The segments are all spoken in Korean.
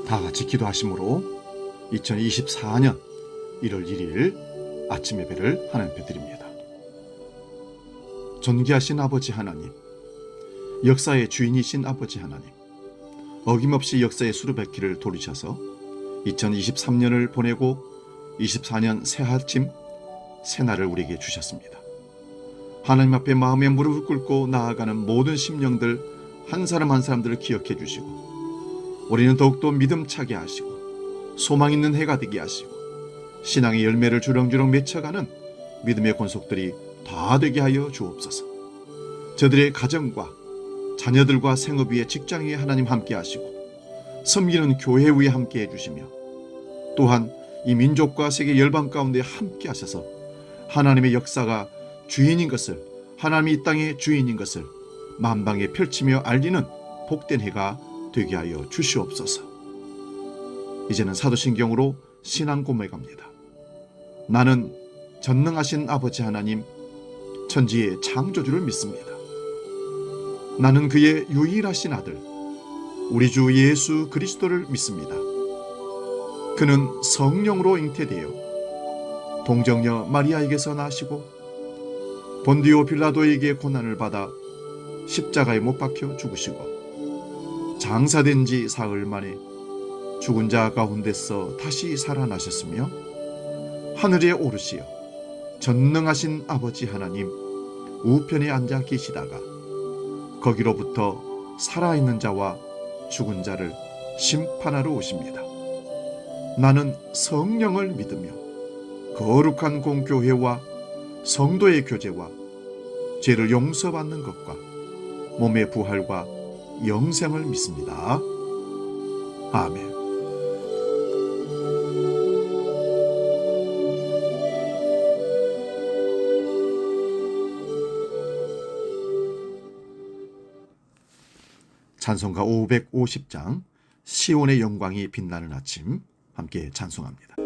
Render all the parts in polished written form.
다 지키도 하심으로 2024년 1월 1일 아침 예배를 하나님 앞에 드립니다. 존귀하신 아버지 하나님, 역사의 주인이신 아버지 하나님, 어김없이 역사의 수르바퀴를 돌리셔서 2023년을 보내고 24년 새 아침 새날을 우리에게 주셨습니다. 하나님 앞에 마음의 무릎을 꿇고 나아가는 모든 심령들 한 사람 한 사람들을 기억해 주시고, 우리는 더욱더 믿음차게 하시고 소망 있는 해가 되게 하시고 신앙의 열매를 주렁주렁 맺혀가는 믿음의 권속들이 다 되게 하여 주옵소서. 저들의 가정과 자녀들과 생업 위에 직장 위에 하나님 함께 하시고 섬기는 교회 위에 함께 해주시며, 또한 이 민족과 세계 열방 가운데 함께 하셔서 하나님의 역사가 주인인 것을, 하나님이 이 땅의 주인인 것을 만방에 펼치며 알리는 복된 해가 되게 하여 주시옵소서. 이제는 사도신경으로 신앙 고백합니다. 나는 전능하신 아버지 하나님, 천지의 창조주를 믿습니다. 나는 그의 유일하신 아들 우리 주 예수 그리스도를 믿습니다. 그는 성령으로 잉태되어 동정녀 마리아에게서 나시고 본디오 빌라도에게 고난을 받아 십자가에 못 박혀 죽으시고 장사된 지 사흘 만에 죽은 자 가운데서 다시 살아나셨으며 하늘에 오르시어 전능하신 아버지 하나님 우편에 앉아 계시다가 거기로부터 살아있는 자와 죽은 자를 심판하러 오십니다. 나는 성령을 믿으며 거룩한 공교회와 성도의 교제와 죄를 용서받는 것과 몸의 부활과 영생을 믿습니다. 아멘. 찬송가 550장 시온의 영광이 빛나는 아침, 함께 찬송합니다.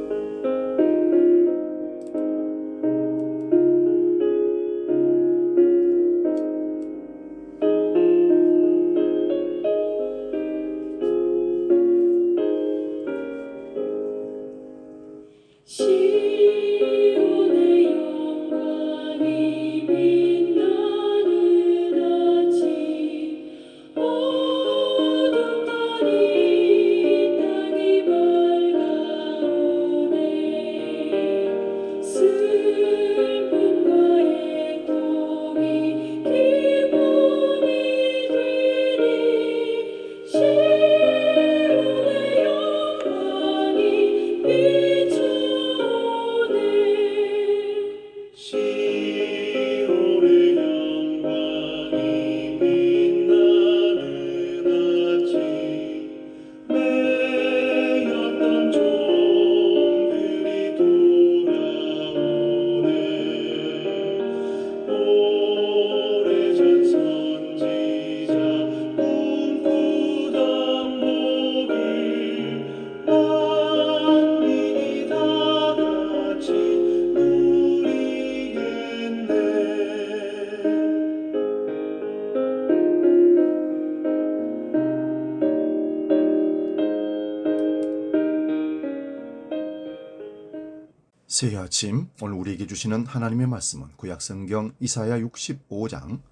새 아침, 오늘 우리에게 주시는 하나님의 말씀은 구약성경 이사야 65장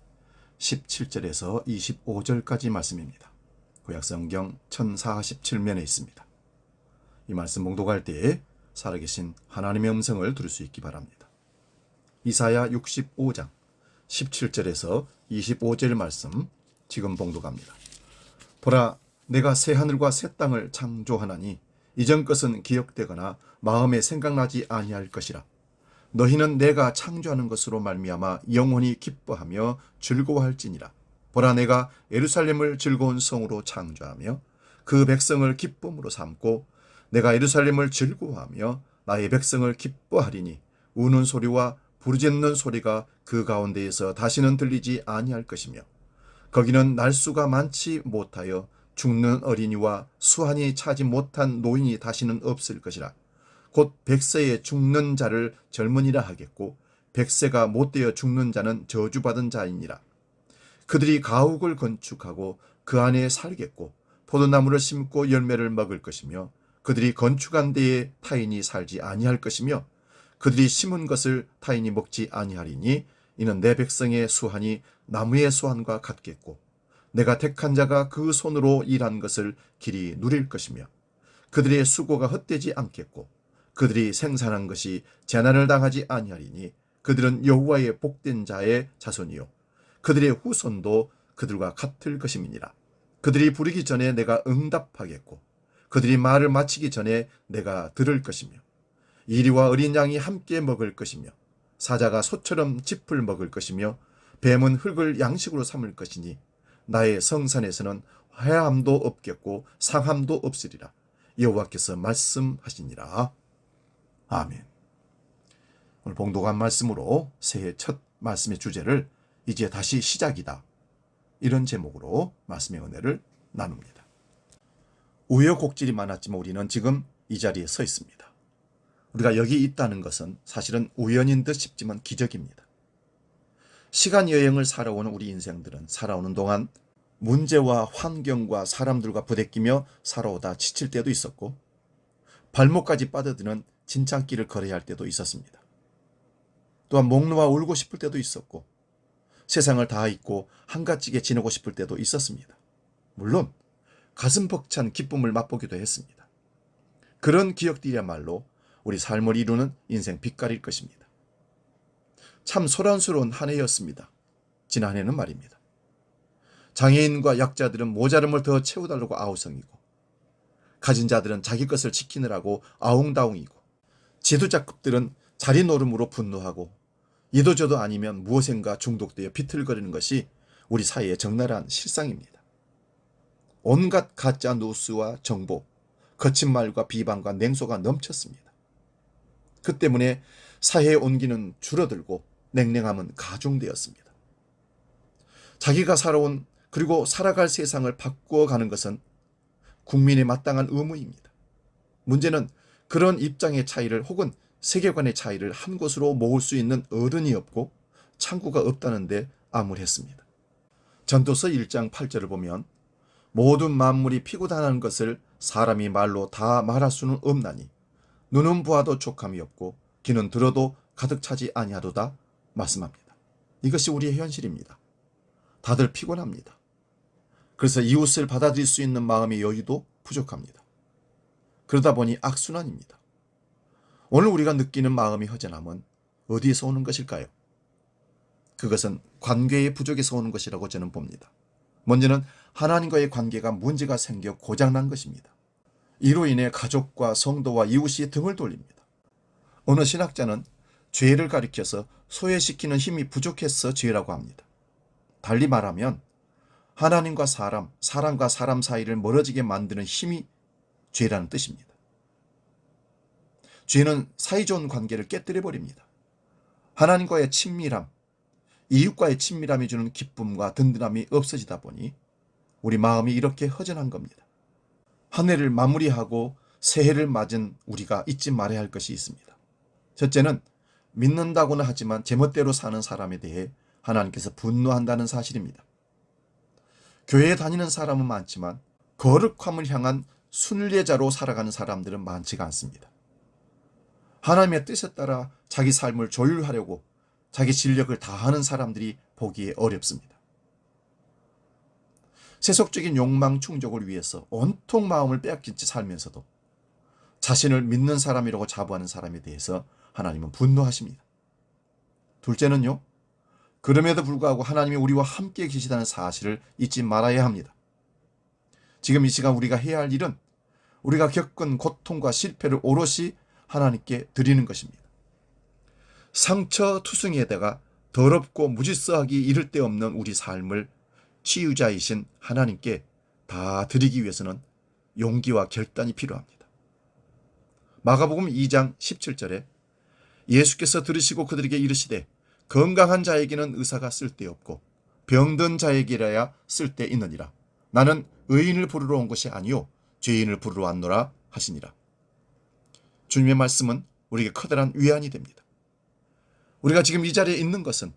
17절에서 25절까지 말씀입니다. 구약성경 1047면에 있습니다. 이 말씀 봉독할 때에 살아계신 하나님의 음성을 들을 수 있기 바랍니다. 이사야 65장 17절에서 25절 말씀 지금 봉독합니다. 보라, 내가 새 하늘과 새 땅을 창조하나니 이전 것은 기억되거나 마음에 생각나지 아니할 것이라. 너희는 내가 창조하는 것으로 말미암아 영원히 기뻐하며 즐거워할지니라. 보라, 내가 예루살렘을 즐거운 성으로 창조하며 그 백성을 기쁨으로 삼고 내가 예루살렘을 즐거워하며 나의 백성을 기뻐하리니 우는 소리와 부르짖는 소리가 그 가운데에서 다시는 들리지 아니할 것이며 거기는 날수가 많지 못하여 죽는 어린이와 수한이 차지 못한 노인이 다시는 없을 것이라. 곧 100세에 죽는 자를 젊은이라 하겠고 100세가 못되어 죽는 자는 저주받은 자이니라. 그들이 가옥을 건축하고 그 안에 살겠고 포도나무를 심고 열매를 먹을 것이며 그들이 건축한 데에 타인이 살지 아니할 것이며 그들이 심은 것을 타인이 먹지 아니하리니 이는 내 백성의 수한이 나무의 수한과 같겠고 내가 택한 자가 그 손으로 일한 것을 길이 누릴 것이며 그들의 수고가 헛되지 않겠고 그들이 생산한 것이 재난을 당하지 아니하리니 그들은 여호와의 복된 자의 자손이요 그들의 후손도 그들과 같을 것임이니라. 그들이 부르기 전에 내가 응답하겠고 그들이 말을 마치기 전에 내가 들을 것이며 이리와 어린 양이 함께 먹을 것이며 사자가 소처럼 짚을 먹을 것이며 뱀은 흙을 양식으로 삼을 것이니 나의 성산에서는 해함도 없겠고 상함도 없으리라. 여호와께서 말씀하시니라. 아멘. 오늘 봉독한 말씀으로 새해 첫 말씀의 주제를 이제 다시 시작이다, 이런 제목으로 말씀의 은혜를 나눕니다. 우여곡절이 많았지만 우리는 지금 이 자리에 서 있습니다. 우리가 여기 있다는 것은 사실은 우연인 듯 싶지만 기적입니다. 시간 여행을 살아오는 우리 인생들은 살아오는 동안 문제와 환경과 사람들과 부대끼며 살아오다 지칠 때도 있었고 발목까지 빠져드는 진창길을 걸어야 할 때도 있었습니다. 또한 목 놓아 울고 싶을 때도 있었고 세상을 다 잊고 한가지게 지내고 싶을 때도 있었습니다. 물론 가슴 벅찬 기쁨을 맛보기도 했습니다. 그런 기억들이야말로 우리 삶을 이루는 인생 빛깔일 것입니다. 참 소란스러운 한 해였습니다. 지난해는 말입니다. 장애인과 약자들은 모자름을 더 채워달라고 아우성이고 가진 자들은 자기 것을 지키느라고 아웅다웅이고 지도자급들은 자리 노름으로 분노하고 이도저도 아니면 무엇인가 중독되어 비틀거리는 것이 우리 사회의 적나라한 실상입니다. 온갖 가짜 뉴스와 정보, 거친 말과 비방과 냉소가 넘쳤습니다. 그 때문에 사회의 온기는 줄어들고 냉랭함은 가중되었습니다. 자기가 살아온 그리고 살아갈 세상을 바꾸어가는 것은 국민의 마땅한 의무입니다. 문제는 그런 입장의 차이를 혹은 세계관의 차이를 한 곳으로 모을 수 있는 어른이 없고 창구가 없다는데 암울했습니다. 전도서 1장 8절을 보면 모든 만물이 피고 다하는 것을 사람이 말로 다 말할 수는 없나니 눈은 보아도 족함이 없고 귀는 들어도 가득 차지 아니하도다 말씀합니다. 이것이 우리의 현실입니다. 다들 피곤합니다. 그래서 이웃을 받아들일 수 있는 마음의 여유도 부족합니다. 그러다 보니 악순환입니다. 오늘 우리가 느끼는 마음의 허전함은 어디에서 오는 것일까요? 그것은 관계의 부족에서 오는 것이라고 저는 봅니다. 먼저는 하나님과의 관계가 문제가 생겨 고장난 것입니다. 이로 인해 가족과 성도와 이웃이 등을 돌립니다. 어느 신학자는 죄를 가리켜서 소외시키는 힘이 부족해서 죄라고 합니다. 달리 말하면 하나님과 사람, 사람과 사람 사이를 멀어지게 만드는 힘이 죄라는 뜻입니다. 죄는 사이좋은 관계를 깨뜨려버립니다. 하나님과의 친밀함, 이웃과의 친밀함이 주는 기쁨과 든든함이 없어지다 보니 우리 마음이 이렇게 허전한 겁니다. 한 해를 마무리하고 새해를 맞은 우리가 잊지 말아야 할 것이 있습니다. 첫째는 믿는다고는 하지만 제멋대로 사는 사람에 대해 하나님께서 분노한다는 사실입니다. 교회에 다니는 사람은 많지만 거룩함을 향한 순례자로 살아가는 사람들은 많지가 않습니다. 하나님의 뜻에 따라 자기 삶을 조율하려고 자기 진력을 다하는 사람들이 보기에 어렵습니다. 세속적인 욕망 충족을 위해서 온통 마음을 빼앗긴 채 살면서도 자신을 믿는 사람이라고 자부하는 사람에 대해서 하나님은 분노하십니다. 둘째는요, 그럼에도 불구하고 하나님이 우리와 함께 계시다는 사실을 잊지 말아야 합니다. 지금 이 시간 우리가 해야 할 일은 우리가 겪은 고통과 실패를 오롯이 하나님께 드리는 것입니다. 상처투성이에다가 더럽고 무질서하기 이를 데 없는 우리 삶을 치유자이신 하나님께 다 드리기 위해서는 용기와 결단이 필요합니다. 마가복음 2장 17절에 예수께서 들으시고 그들에게 이르시되 건강한 자에게는 의사가 쓸데없고 병든 자에게라야 쓸데있느니라. 나는 의인을 부르러 온 것이 아니요 죄인을 부르러 왔노라 하시니라. 주님의 말씀은 우리에게 커다란 위안이 됩니다. 우리가 지금 이 자리에 있는 것은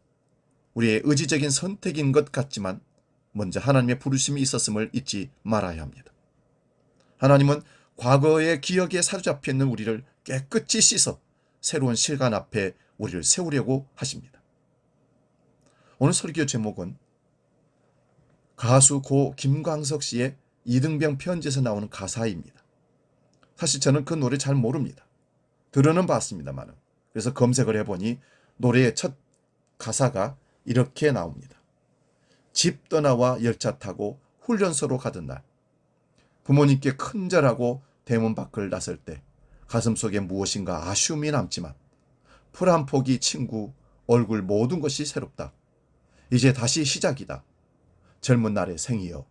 우리의 의지적인 선택인 것 같지만 먼저 하나님의 부르심이 있었음을 잊지 말아야 합니다. 하나님은 과거의 기억에 사로잡혀 있는 우리를 깨끗이 씻어 새로운 실간 앞에 우리를 세우려고 하십니다. 오늘 설교 제목은 가수 고 김광석 씨의 이등병 편지에서 나오는 가사입니다. 사실 저는 그 노래 잘 모릅니다. 들어는 봤습니다만, 그래서 검색을 해보니 노래의 첫 가사가 이렇게 나옵니다. 집 떠나와 열차 타고 훈련소로 가던 날, 부모님께 큰절하고 대문 밖을 나설 때 가슴속에 무엇인가 아쉬움이 남지만 풀 한 포기 친구 얼굴 모든 것이 새롭다. 이제 다시 시작이다. 젊은 날의 생이여.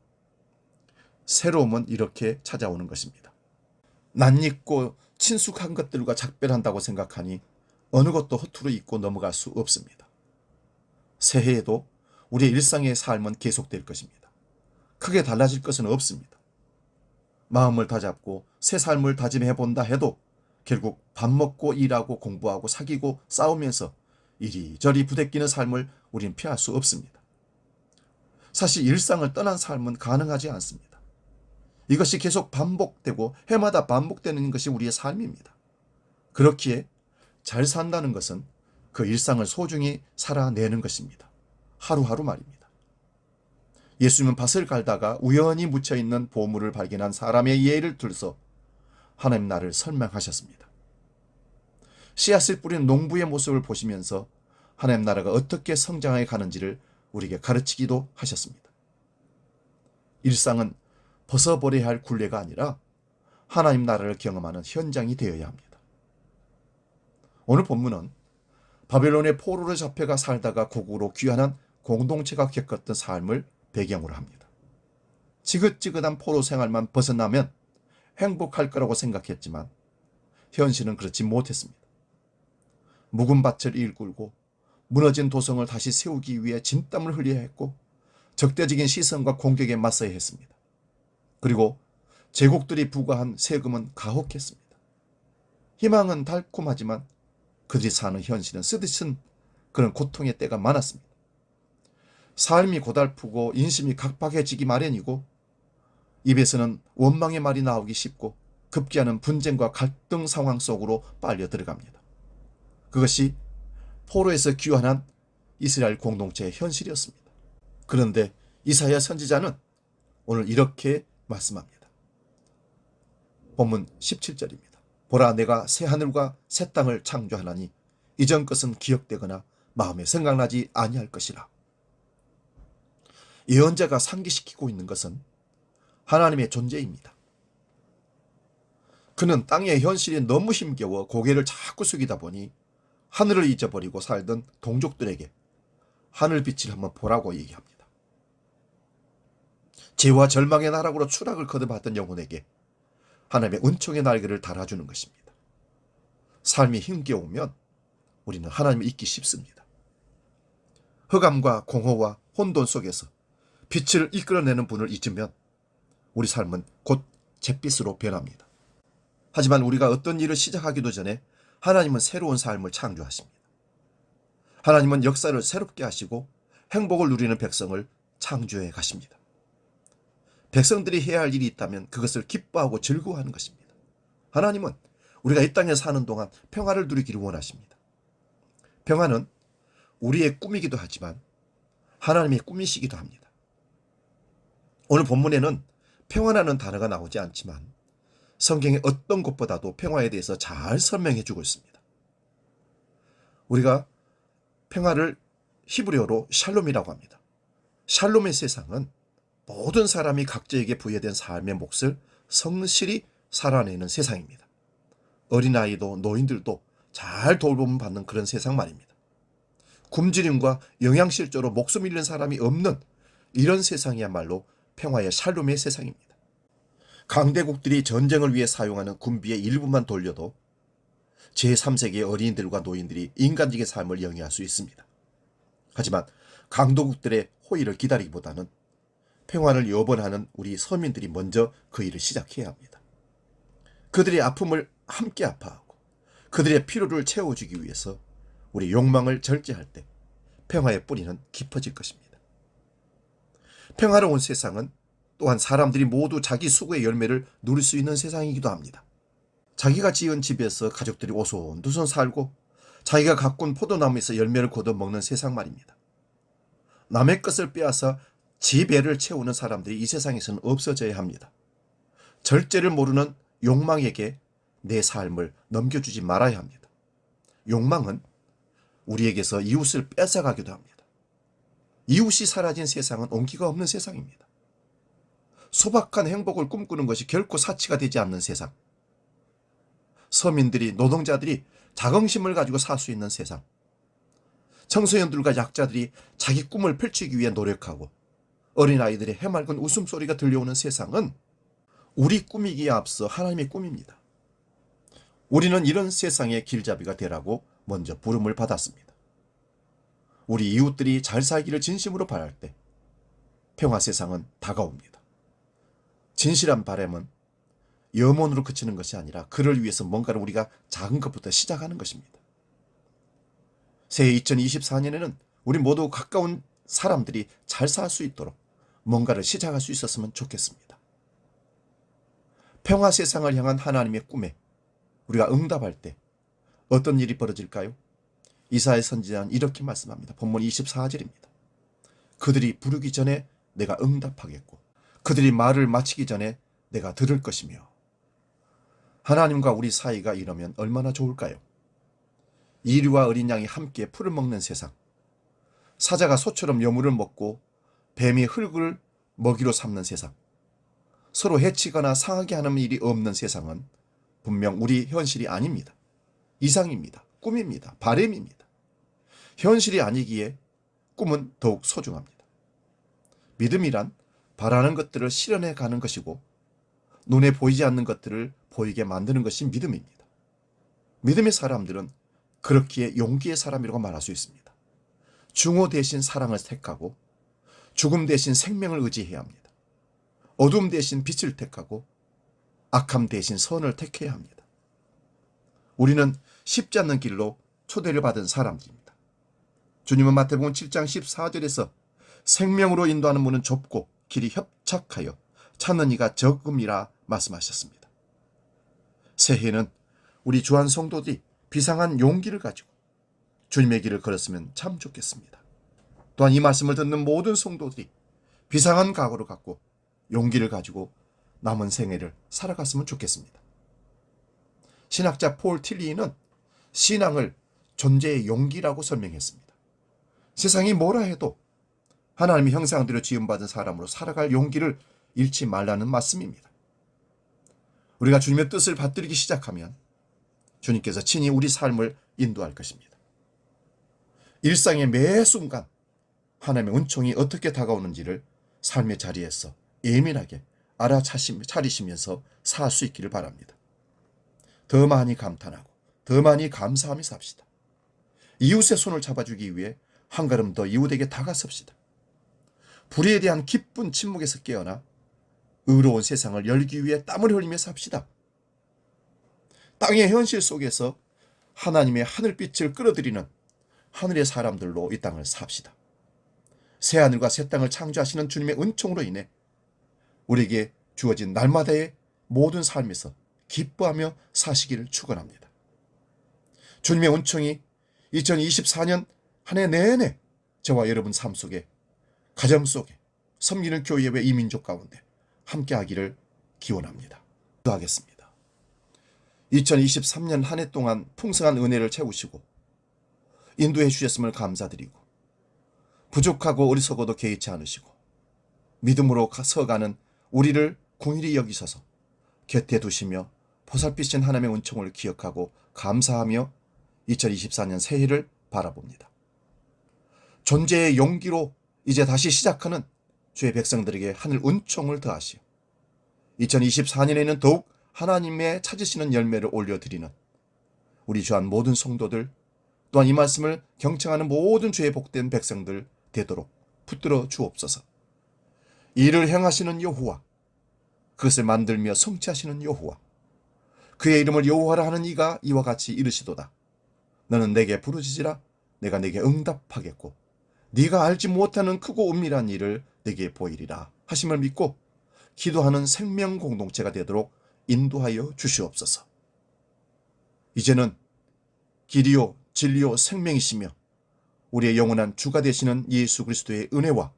새로움은 이렇게 찾아오는 것입니다. 낯익고 친숙한 것들과 작별한다고 생각하니 어느 것도 허투루 잊고 넘어갈 수 없습니다. 새해에도 우리의 일상의 삶은 계속될 것입니다. 크게 달라질 것은 없습니다. 마음을 다잡고 새 삶을 다짐해본다 해도 결국 밥 먹고 일하고 공부하고 사귀고 싸우면서 이리저리 부대끼는 삶을 우리는 피할 수 없습니다. 사실 일상을 떠난 삶은 가능하지 않습니다. 이것이 계속 반복되고 해마다 반복되는 것이 우리의 삶입니다. 그렇기에 잘 산다는 것은 그 일상을 소중히 살아내는 것입니다. 하루하루 말입니다. 예수님은 밭을 갈다가 우연히 묻혀있는 보물을 발견한 사람의 예를 들어서 하나님 나라를 설명하셨습니다. 씨앗을 뿌리는 농부의 모습을 보시면서 하나님 나라가 어떻게 성장해 가는지를 우리에게 가르치기도 하셨습니다. 일상은 벗어버려야 할 굴레가 아니라 하나님 나라를 경험하는 현장이 되어야 합니다. 오늘 본문은 바벨론의 포로로 잡혀가 살다가 고국으로 귀환한 공동체가 겪었던 삶을 배경으로 합니다. 지긋지긋한 포로 생활만 벗어나면 행복할 거라고 생각했지만 현실은 그렇지 못했습니다. 묵은 밭을 일굴고 무너진 도성을 다시 세우기 위해 진땀을 흘려야 했고 적대적인 시선과 공격에 맞서야 했습니다. 그리고 제국들이 부과한 세금은 가혹했습니다. 희망은 달콤하지만 그들이 사는 현실은 쓰디쓴 그런 고통의 때가 많았습니다. 삶이 고달프고 인심이 각박해지기 마련이고 입에서는 원망의 말이 나오기 쉽고 급기야는 분쟁과 갈등 상황 속으로 빨려 들어갑니다. 그것이 포로에서 귀환한 이스라엘 공동체의 현실이었습니다. 그런데 이사야 선지자는 오늘 이렇게 말씀합니다. 본문 17절입니다. 보라, 내가 새 하늘과 새 땅을 창조하나니 이전 것은 기억되거나 마음에 생각나지 아니할 것이라. 예언자가 상기시키고 있는 것은 하나님의 존재입니다. 그는 땅의 현실이 너무 힘겨워 고개를 자꾸 숙이다 보니 하늘을 잊어버리고 살던 동족들에게 하늘빛을 한번 보라고 얘기합니다. 죄와 절망의 나락으로 추락을 거듭했던 영혼에게 하나님의 은총의 날개를 달아주는 것입니다. 삶이 힘겨우면 우리는 하나님을 잊기 쉽습니다. 흑암과 공허와 혼돈 속에서 빛을 이끌어내는 분을 잊으면 우리 삶은 곧 잿빛으로 변합니다. 하지만 우리가 어떤 일을 시작하기도 전에 하나님은 새로운 삶을 창조하십니다. 하나님은 역사를 새롭게 하시고 행복을 누리는 백성을 창조해 가십니다. 백성들이 해야 할 일이 있다면 그것을 기뻐하고 즐거워하는 것입니다. 하나님은 우리가 이 땅에 사는 동안 평화를 누리기를 원하십니다. 평화는 우리의 꿈이기도 하지만 하나님의 꿈이시기도 합니다. 오늘 본문에는 평화라는 단어가 나오지 않지만 성경의 어떤 곳보다도 평화에 대해서 잘 설명해 주고 있습니다. 우리가 평화를 히브리어로 샬롬이라고 합니다. 샬롬의 세상은 모든 사람이 각자에게 부여된 삶의 몫을 성실히 살아내는 세상입니다. 어린아이도 노인들도 잘 돌봄 받는 그런 세상 말입니다. 굶주림과 영양실조로 목숨 잃는 사람이 없는 이런 세상이야말로 평화의 샬롬의 세상입니다. 강대국들이 전쟁을 위해 사용하는 군비의 일부만 돌려도 제3세계의 어린이들과 노인들이 인간적인 삶을 영위할 수 있습니다. 하지만 강도국들의 호의를 기다리기보다는 평화를 여번하는 우리 서민들이 먼저 그 일을 시작해야 합니다. 그들의 아픔을 함께 아파하고 그들의 필요를 채워주기 위해서 우리 욕망을 절제할 때 평화의 뿌리는 깊어질 것입니다. 평화로운 세상은 또한 사람들이 모두 자기 수고의 열매를 누릴 수 있는 세상이기도 합니다. 자기가 지은 집에서 가족들이 오손도손 살고 자기가 가꾼 포도나무에서 열매를 거둬 먹는 세상 말입니다. 남의 것을 빼앗아 지 배를 채우는 사람들이 이 세상에서는 없어져야 합니다. 절제를 모르는 욕망에게 내 삶을 넘겨주지 말아야 합니다. 욕망은 우리에게서 이웃을 뺏어가기도 합니다. 이웃이 사라진 세상은 온기가 없는 세상입니다. 소박한 행복을 꿈꾸는 것이 결코 사치가 되지 않는 세상. 서민들이, 노동자들이 자긍심을 가지고 살 수 있는 세상. 청소년들과 약자들이 자기 꿈을 펼치기 위해 노력하고 어린아이들의 해맑은 웃음소리가 들려오는 세상은 우리 꾸미기에 앞서 하나님의 꿈입니다. 우리는 이런 세상의 길잡이가 되라고 먼저 부름을 받았습니다. 우리 이웃들이 잘 살기를 진심으로 바랄 때 평화 세상은 다가옵니다. 진실한 바람은 염원으로 그치는 것이 아니라 그를 위해서 뭔가를 우리가 작은 것부터 시작하는 것입니다. 새해 2024년에는 우리 모두 가까운 사람들이 잘 살 수 있도록 뭔가를 시작할 수 있었으면 좋겠습니다. 평화 세상을 향한 하나님의 꿈에 우리가 응답할 때 어떤 일이 벌어질까요? 이사야 선지자는 이렇게 말씀합니다. 본문 24절입니다. 그들이 부르기 전에 내가 응답하겠고 그들이 말을 마치기 전에 내가 들을 것이며. 하나님과 우리 사이가 이러면 얼마나 좋을까요? 이리와 어린 양이 함께 풀을 먹는 세상, 사자가 소처럼 여물을 먹고 뱀이 흙을 먹이로 삼는 세상, 서로 해치거나 상하게 하는 일이 없는 세상은 분명 우리 현실이 아닙니다. 이상입니다. 꿈입니다. 바람입니다. 현실이 아니기에 꿈은 더욱 소중합니다. 믿음이란 바라는 것들을 실현해 가는 것이고 눈에 보이지 않는 것들을 보이게 만드는 것이 믿음입니다. 믿음의 사람들은 그렇기에 용기의 사람이라고 말할 수 있습니다. 중호 대신 사랑을 택하고 죽음 대신 생명을 의지해야 합니다. 어둠 대신 빛을 택하고 악함 대신 선을 택해야 합니다. 우리는 쉽지 않는 길로 초대를 받은 사람들입니다. 주님은 마태복음 7장 14절에서 생명으로 인도하는 문은 좁고 길이 협착하여 찾는 이가 적음이라 말씀하셨습니다. 새해에는 우리 주한 성도들이 비상한 용기를 가지고 주님의 길을 걸었으면 참 좋겠습니다. 또한 이 말씀을 듣는 모든 성도들이 비상한 각오를 갖고 용기를 가지고 남은 생애를 살아갔으면 좋겠습니다. 신학자 폴 틸리는 신앙을 존재의 용기라고 설명했습니다. 세상이 뭐라 해도 하나님의 형상대로 지음받은 사람으로 살아갈 용기를 잃지 말라는 말씀입니다. 우리가 주님의 뜻을 받들이기 시작하면 주님께서 친히 우리 삶을 인도할 것입니다. 일상의 매 순간 하나님의 은총이 어떻게 다가오는지를 삶의 자리에서 예민하게 알아차리시면서 살 수 있기를 바랍니다. 더 많이 감탄하고 더 많이 감사하며 삽시다. 이웃의 손을 잡아주기 위해 한 걸음 더 이웃에게 다가섭시다. 불의에 대한 기쁜 침묵에서 깨어나 의로운 세상을 열기 위해 땀을 흘리며 삽시다. 땅의 현실 속에서 하나님의 하늘빛을 끌어들이는 하늘의 사람들로 이 땅을 삽시다. 새하늘과 새 땅을 창조하시는 주님의 은총으로 인해 우리에게 주어진 날마다의 모든 삶에서 기뻐하며 사시기를 축원합니다. 주님의 은총이 2024년 한 해 내내 저와 여러분 삶 속에, 가정 속에, 섬기는 교회의 이민족 가운데 함께하기를 기원합니다. 기도하겠습니다. 2023년 한 해 동안 풍성한 은혜를 채우시고 인도해 주셨음을 감사드리고 부족하고 어리석어도 개의치 않으시고 믿음으로 서가는 우리를 긍휼히 여기셔서 곁에 두시며 보살피신 하나님의 은총을 기억하고 감사하며 2024년 새해를 바라봅니다. 존재의 용기로 이제 다시 시작하는 주의 백성들에게 하늘 은총을 더하시어 2024년에는 더욱 하나님의 찾으시는 열매를 올려드리는 우리 주한 모든 성도들, 또한 이 말씀을 경청하는 모든 주의 복된 백성들 되도록 붙들어 주옵소서. 이를 행하시는 여호와, 그것을 만들며 성취하시는 여호와, 그의 이름을 여호와라 하는 이가 이와 같이 이르시도다. 너는 내게 부르짖으라. 내가 내게 응답하겠고 네가 알지 못하는 크고 은밀한 일을 내게 보이리라 하심을 믿고 기도하는 생명 공동체가 되도록 인도하여 주시옵소서. 이제는 길이요 진리요 생명이시며 우리의 영원한 주가 되시는 예수 그리스도의 은혜와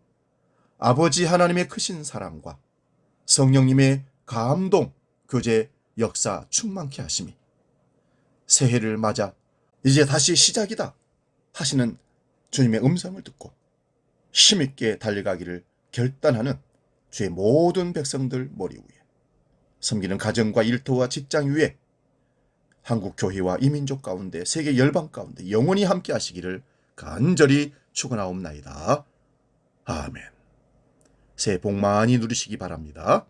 아버지 하나님의 크신 사랑과 성령님의 감동, 교제, 역사 충만케 하심이 새해를 맞아 이제 다시 시작이다 하시는 주님의 음성을 듣고 힘있게 달려가기를 결단하는 주의 모든 백성들 머리 위에, 섬기는 가정과 일터와 직장 위에, 한국 교회와 이민족 가운데, 세계 열방 가운데 영원히 함께 하시기를 간절히 축원하옵나이다. 아멘. 새해 복 많이 누리시기 바랍니다.